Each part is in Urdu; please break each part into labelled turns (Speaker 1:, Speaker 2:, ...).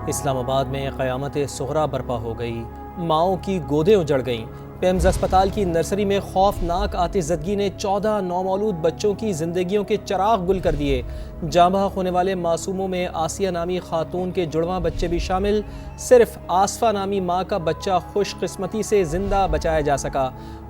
Speaker 1: اسلام آباد میں قیامت صغریٰ برپا ہو گئی، ماؤں کی گودیں اجڑ گئیں۔ پیمز اسپتال کی نرسری میں خوفناک آتش زدگی نے 14 نومولود بچوں کی زندگیوں کے چراغ گل کر دیے۔ جاں بحق ہونے والے معصوموں میں آسیہ نامی خاتون کے جڑواں بچے بھی شامل۔ صرف آصفہ نامی ماں کا بچہ خوش قسمتی سے زندہ بچایا جا سکا۔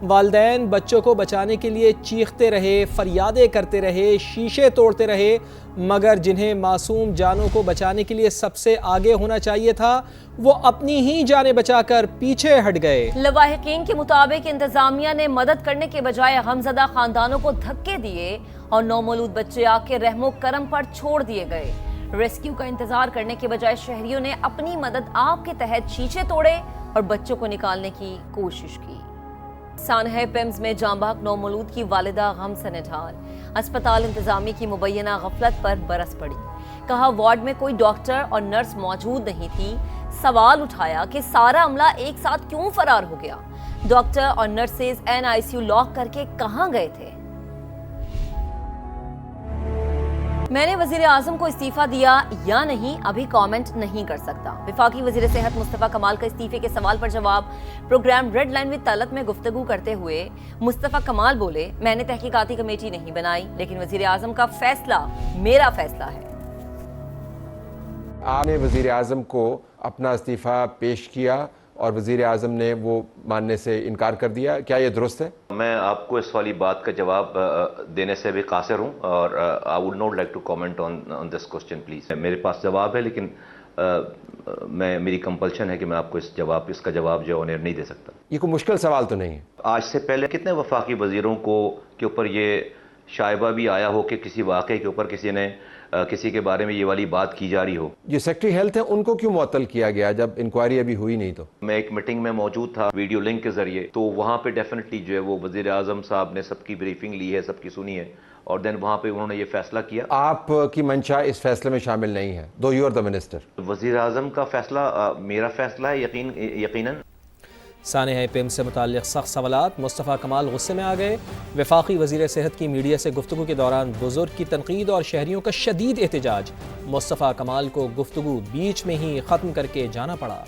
Speaker 1: والدین بچوں کو بچانے کے لیے چیختے رہے، فریادیں کرتے رہے، شیشے توڑتے رہے، مگر جنہیں معصوم جانوں کو بچانے کے لیے سب سے آگے ہونا چاہیے تھا وہ اپنی ہی جانیں بچا کر پیچھے ہٹ گئے۔
Speaker 2: لواحقین کے مطابق انتظامیہ نے مدد کرنے کے بجائے غمزدہ خاندانوں کو دھکے دیے اور نومولود بچے آ کے رحم و کرم پر چھوڑ دیے گئے۔ ریسکیو کا انتظار کرنے کے بجائے شہریوں نے اپنی مدد آپ کے تحت شیشے توڑے اور بچوں کو نکالنے کی کوشش کی۔ سانحہ پیمز میں جاں بحق نومولود کی والدہ غم سے نڈھال۔ اسپتال انتظامیہ کی مبینہ غفلت پر برس پڑی۔ کہا وارڈ میں کوئی ڈاکٹر اور نرس موجود نہیں تھی۔ سوال اٹھایا کہ سارا عملہ ایک ساتھ کیوں فرار ہو گیا؟ ڈاکٹر اور نرسز NICU لاک کر کے کہاں گئے تھے؟ میں نے وزیر اعظم کو استعفیٰ دیا یا نہیں ابھی کامنٹ نہیں کر سکتا۔ وفاقی وزیر صحت مصطفیٰ کمال کا استعفے کے سوال پر جواب۔ Programme Red Line with Talat میں گفتگو کرتے ہوئے مصطفیٰ کمال بولے، میں نے تحقیقاتی کمیٹی نہیں بنائی لیکن وزیر اعظم کا فیصلہ میرا فیصلہ ہے۔
Speaker 3: آپ نے وزیر اعظم کو اپنا استعفیٰ پیش کیا اور وزیر اعظم نے وہ ماننے سے انکار کر دیا، کیا یہ درست ہے؟
Speaker 4: میں آپ کو اس والی بات کا جواب دینے سے بھی قاصر ہوں اور I would not like to comment on this question please۔ میرے پاس جواب ہے لیکن میری کمپلشن ہے کہ میں آپ کو اس کا جواب جو آن ایئر نہیں دے سکتا۔
Speaker 3: یہ کوئی مشکل سوال تو نہیں ہے؟
Speaker 4: آج سے پہلے کتنے وفاقی وزیروں کے اوپر یہ شائبہ بھی آیا ہو کہ کسی واقعے کے اوپر کسی کے بارے میں یہ والی بات کی جا رہی ہو۔
Speaker 3: جو سیکرٹری ہیلتھ ہیں ان کو کیوں معطل کیا گیا جب انکوائری ابھی ہوئی نہیں؟ تو
Speaker 4: میں ایک میٹنگ میں موجود تھا ویڈیو لنک کے ذریعے، تو وہاں پہ ڈیفینیٹلی جو ہے وہ وزیر اعظم صاحب نے سب کی بریفنگ لی ہے، سب کی سنی ہے اور دین وہاں پہ انہوں نے یہ فیصلہ کیا۔
Speaker 3: آپ کی منشا اس فیصلے میں شامل نہیں ہے دو یو آر دا منسٹر؟
Speaker 4: وزیر اعظم کا فیصلہ میرا فیصلہ ہے یقیناً۔
Speaker 1: سانحہ پیمز سے متعلق سخت سوالات، مصطفیٰ کمال غصے میں آ گئے۔ وفاقی وزیر صحت کی میڈیا سے گفتگو کے دوران بزرگ کی تنقید اور شہریوں کا شدید احتجاج، مصطفیٰ کمال کو گفتگو بیچ میں ہی ختم کر کے جانا پڑا۔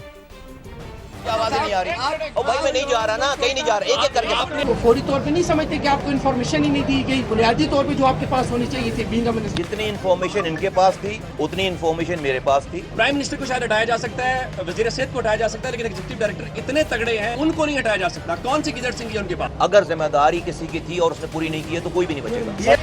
Speaker 5: آوازیں نہیں آ رہی اور بھائی میں نہیں جا رہا نا، کہیں نہیں جا رہا، ایک ایک کر کے
Speaker 6: وہ فوری طور پہ نہیں سمجھتے کہ آپ کو انفارمیشن ہی نہیں دی گئی، بنیادی طور پہ جو آپ کے پاس ہونی چاہیے تھی بینگ اے منسٹر۔
Speaker 5: جتنی انفارمیشن ان کے پاس تھی اتنی انفارمیشن میرے پاس تھی۔
Speaker 7: پرائم منسٹر کو شاید ہٹایا جا سکتا ہے، وزیر صحت کو ہٹایا جا سکتا ہے، لیکن ایگزیکٹو ڈائریکٹر اتنے تگڑے ہیں ان کو نہیں ہٹایا جا سکتا۔ کون سی گدڑ سنگھی ہے ان کے پاس؟
Speaker 5: اگر ذمہ داری کسی کی تھی اور اس نے پوری نہیں کی ہے تو کوئی بھی نہیں بچے گا۔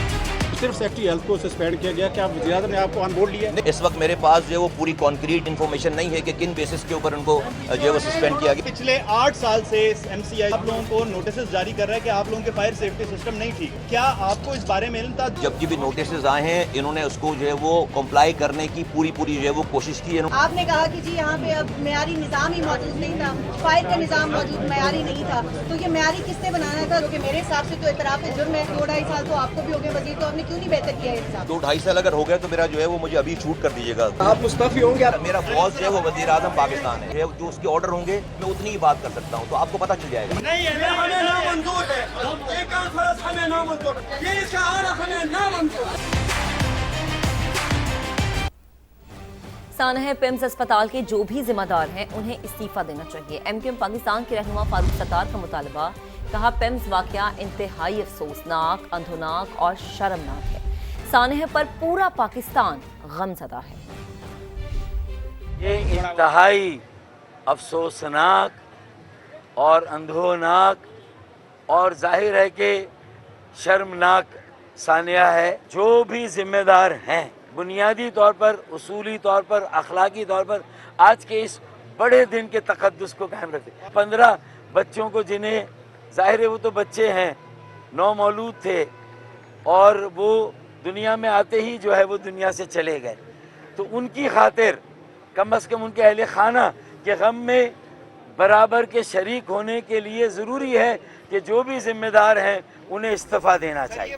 Speaker 8: صرف سیکرٹری ہیلتھ کو سسپینڈ کیا گیا، کیا وزیر اعظم نے آپ کو آن بورڈ لیا؟
Speaker 5: اس وقت میرے پاس جو ہے وہ پوری کانکریٹ انفارمیشن نہیں ہے کہ کن بیسس کے اوپر ان کو جو ہے وہ سسپینڈ کیا گیا۔
Speaker 8: پچھلے 8 سال سے MCI آپ لوگوں کو نوٹسز جاری کر رہا ہے کہ آپ لوگوں کے فائر سیفٹی سسٹم نہیں ٹھیک، کیا آپ کو اس بارے میں علم تھا؟
Speaker 5: جب بھی نوٹسز آئے ہیں انہوں نے اس کو جو ہے وہ کمپلائی کرنے کی پوری جو ہے وہ کوشش کی ہے۔ آپ
Speaker 9: نے کہا کہ جی یہاں پہ اب معیاری نظام ہی موجود نہیں تھا، فائر کا نظام موجود معیاری نہیں تھا، تو یہ معیاری کس نے بنانا تھا؟ کیونکہ میرے حساب سے تو اعتراف جرم ہے، 2-2.5 سال تو آپ کو بھی ہو گئے وزیر، تو آپ نے کیوں نہیں بہتر کیا ہے؟
Speaker 5: 2-2.5 سال اگر ہو گیا تو میرا جو ہے وہ مجھے ابھی چھوٹ کر دیجیے گا۔
Speaker 8: آپ مستعفی ہوں گے؟
Speaker 5: میرا باس جو ہے وہ وزیر اعظم پاکستان ہے، جو اس کے آرڈر ہوں گے میں اتنی ہی بات کر سکتا ہوں، تو آپ کو پتہ چل جائے گا۔
Speaker 7: نہیں ہمیں نامنظور ہے، ایک فرض ہمیں نامنظور ہے، یہ اشارہ ہمیں نامنظور ہے۔
Speaker 2: سانحہ پیمز اسپتال کے جو بھی ذمہ دار ہیں انہیں استعفیٰ دینا چاہیے۔ MQM پاکستان کے رہنما فاروق ستار کا مطالبہ، کہا پیمز واقعہ انتہائی افسوسناک، اندھوناک اور شرمناک ہے۔ سانحہ پر پورا پاکستان غمزدہ ہے۔
Speaker 10: یہ انتہائی افسوسناک اور اندھوناک اور ظاہر ہے کہ شرمناک سانحہ ہے۔ جو بھی ذمہ دار ہیں بنیادی طور پر، اصولی طور پر، اخلاقی طور پر آج کے اس بڑے دن کے تقدس کو قائم رکھتے۔ 15 بچوں کو جنہیں ظاہر ہے وہ تو بچے ہیں، نومولود تھے اور وہ دنیا میں آتے ہی جو ہے وہ دنیا سے چلے گئے، تو ان کی خاطر کم از کم ان کے اہل خانہ کے غم میں برابر کے شریک ہونے کے لیے ضروری ہے کہ جو بھی ذمہ دار ہیں انہیں استعفیٰ دینا چاہیے۔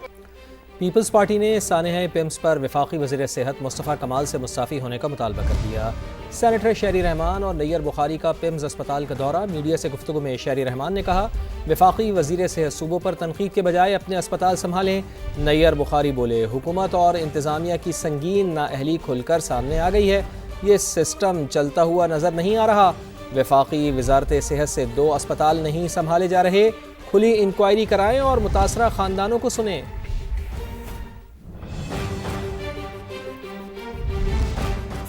Speaker 1: پیپلز پارٹی نے سانحہ پیمز پر وفاقی وزیر صحت مصطفیٰ کمال سے مستعفی ہونے کا مطالبہ کر دیا۔ سینیٹر شہری رحمان اور نیر بخاری کا پیمز اسپتال کا دورہ، میڈیا سے گفتگو میں شہری رحمان نے کہا وفاقی وزیر صحت صوبوں پر تنقید کے بجائے اپنے اسپتال سنبھالیں۔ نیر بخاری بولے حکومت اور انتظامیہ کی سنگین نااہلی کھل کر سامنے آ گئی ہے۔ یہ سسٹم چلتا ہوا نظر نہیں آ رہا؟ وفاقی وزارت صحت سے 2 اسپتال نہیں سنبھالے جا رہے؟ کھلی انکوائری کرائیں اور متاثرہ خاندانوں کو سنیں۔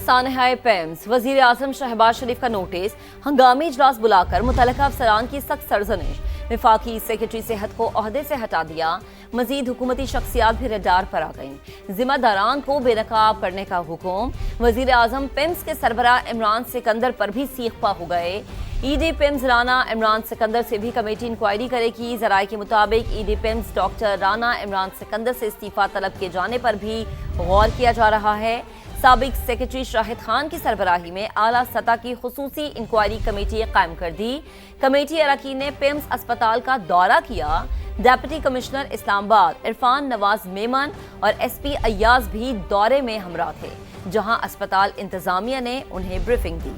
Speaker 2: سانحہ پیمز، وزیر اعظم شہباز شریف کا نوٹس، ہنگامی اجلاس بلا کر متعلقہ افسران کی سخت سرزنش، وفاقی سیکرٹری صحت کو عہدے سے ہٹا دیا، مزید حکومتی شخصیات بھی ریڈار پر آ گئیں، ذمہ داران کو بے نقاب کرنے کا حکم، وزیر اعظم پیمز کے سربراہ عمران سکندر پر بھی سیخ پا ہو گئے۔ ای ڈی پیمز رانا عمران سکندر سے بھی کمیٹی انکوائری کرے گی۔ ذرائع کے مطابق E D PIMS doctor Rana Imran Sikandar سے استعفیٰ طلب کیے جانے پر بھی غور کیا جا رہا ہے۔ سابق سیکرٹری شاہد خان کی سربراہی میں اعلیٰ سطح کی خصوصی انکوائری کمیٹی قائم کر دی۔ کمیٹی اراکین نے پیمز اسپتال کا دورہ کیا۔ ڈپٹی کمشنر اسلام آباد عرفان نواز میمن اور ایس پی ایاز بھی دورے میں ہمراہ تھے، جہاں اسپتال انتظامیہ نے انہیں بریفنگ دی۔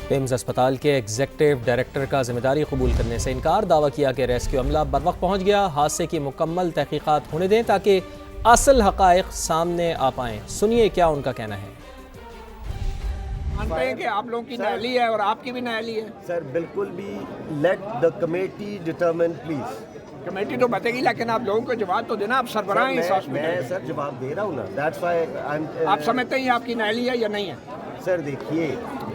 Speaker 1: پیمز اسپتال کے ایگزیکٹو ڈائریکٹر کا ذمہ داری قبول کرنے سے انکار، دعویٰ کیا کہ ریسکیو عملہ بروقت پہنچ گیا۔ حادثے کی مکمل تحقیقات ہونے دیں تاکہ اصل حقائق سامنے آ پائیں۔ سنیے کیا ان کا کہنا ہے۔
Speaker 6: مانتے ہیں کہ آپ لوگوں کی نااہلی ہے اور آپ کی بھی نااہلی ہے؟
Speaker 11: سر بالکل بھی، let the committee determine please.
Speaker 6: Committee تو بتے گی لیکن آپ لوگوں کو جواب تو دینا، آپ سربراہ ہیں اس ہاسپٹل
Speaker 11: میں سر جواب دے رہا ہوں نا، دیٹس وائی
Speaker 6: آپ سمجھتے ہیں آپ کی نااہلی ہے یا نہیں ہے؟
Speaker 11: سر دیکھیے،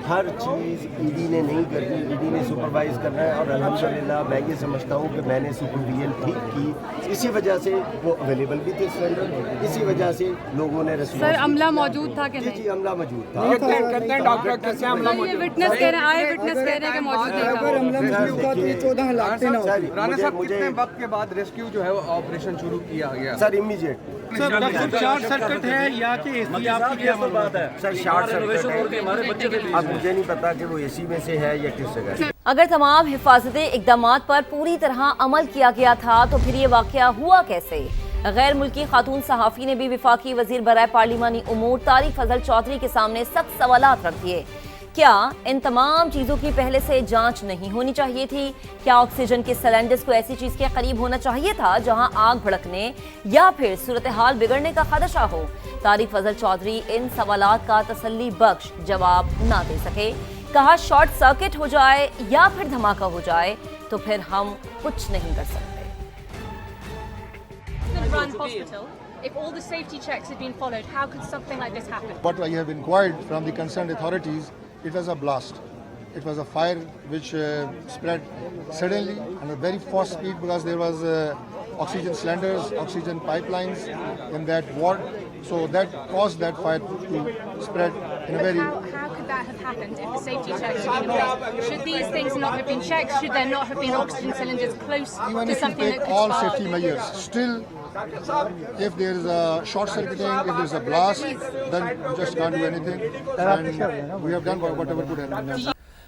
Speaker 11: ہر چیز ای ڈی نے نہیں کرنی، ای ڈی نے سپروائز کرنا ہے، اور الحمدللہ میں یہ سمجھتا ہوں کہ میں نے سپرویژن ٹھیک کی، اسی وجہ سے وہ اویلیبل بھی تھے سلنڈر، اسی وجہ سے لوگوں نے رسول۔
Speaker 12: سر عملہ موجود تھا کہ نہیں؟
Speaker 11: جی عملہ موجود تھا۔
Speaker 6: کہتے ہیں ڈاکٹر کیسے عملہ موجود تھا؟
Speaker 12: وٹنس کہہ رہے ہیں، آئے وٹنس کہہ رہے ہیں کہ موجود نہیں تھا۔
Speaker 11: رانا صاحب کتنے
Speaker 13: وقت کے بعد ریسکیو جو ہے وہ آپریشن شروع کیا گیا؟
Speaker 11: سر امیجیٹ۔
Speaker 13: شارٹ سرکٹ ہے یا کہ آپ کی کیا بات ہے؟
Speaker 11: سر شارٹ سرکٹ ہے، اب مجھے نہیں پتا کہ وہ اے سی میں سے ہے یا کس جگہ۔
Speaker 2: اگر تمام حفاظتی اقدامات پر پوری طرح عمل کیا گیا تھا تو پھر یہ واقعہ ہوا کیسے؟ غیر ملکی خاتون صحافی نے بھی وفاقی وزیر برائے پارلیمانی امور طارق فضل چودھری کے سامنے سخت سوالات رکھ دیے۔ کیا ان تمام چیزوں کی پہلے سے جانچ نہیں ہونی چاہیے تھی؟ کیا آکسیجن کے سلنڈرز کو ایسی چیز کے قریب ہونا چاہیے تھا جہاں آگ بھڑکنے یا پھر صورتحال بگڑنے کا خدشہ ہو؟ طارق فضل چودھری ان سوالات کا تسلی بخش جواب نہ دے سکے۔ کہا شارٹ سرکٹ ہو جائے یا پھر دھماکہ ہو جائے تو پھر ہم کچھ نہیں کر سکتے۔
Speaker 12: If all the safety checks had been followed, how could something like this happen?
Speaker 14: What I have inquired from the concerned authorities, it was a blast. It was a fire which spread suddenly and at very fast speed because there was oxygen cylinders, oxygen pipelines in that ward. So that caused that fire to spread in a very...
Speaker 12: How could that have happened if the safety checks had been in place? Should these things not have been checked? Should there not have been oxygen cylinders close
Speaker 14: Even
Speaker 12: to
Speaker 14: if you
Speaker 12: something that
Speaker 14: take
Speaker 12: could
Speaker 14: all
Speaker 12: spark?
Speaker 14: safety measures, still if there is a short circuiting, if there is a blast, then you just can't do anything. And we have done whatever could have been done.